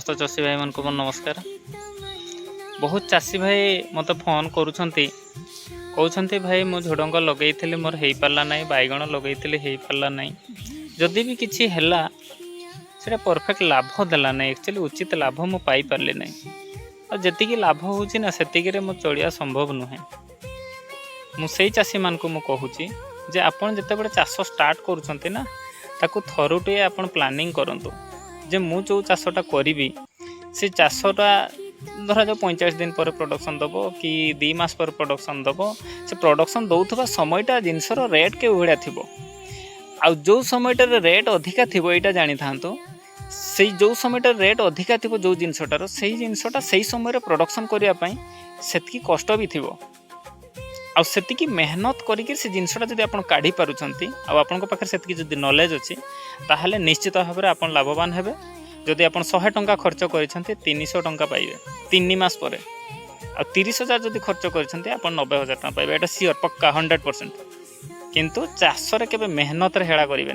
समस्त चाषी भाई मन को मोर नमस्कार। बहुत चाषी भाई मत फोन करुँच कहते भाई मु झुडंग लगे मोर हो पारा ना बैगण लगे हो पारा ना जदि भी किसी है से परफेक्ट लाभ देला ना एक्चुअली उचित लाभ मु पाई पारे ना और जी लाभ होना से मो चलिया संभव नुहे। मुझे चाषी मान को कहूँ जे आपन जिते चाष स्टार्ट करुँच ना ताकू थरुटे आप प्लानिंग करंतु जे मु जो चाषटा करी से चाषटा धरा जो 45 दिन पर प्रोडक्शन दब कि 2 मास पर प्रोडक्शन दब से प्रोडक्शन दौथबा समयटा जिनसर रेट के भाया थी आ जो समयटार रेट अधिका थी यहाँ जानी था से जो समयटार रेट अधिका थी जो जिनसटार से जिनसटा से समय प्रोडक्शन करने से कष्ट भी थी आती मेहनत करके से जिनसटा जब आप काढ़ी पार्टी आपन पाखे से नॉलेज अच्छी ताहले निश्चित भाव में आप लाभवान हेबे। जदि आप 100 टंका खर्च कर 300 टंका पाइबे 3 मास पर आ 30,000 जदि खर्च कर 90,000 टंका पाइबे। एटा सियोर पक्का 100%। किंतु चाष रे केबे मेहनत रे हेळा करिवे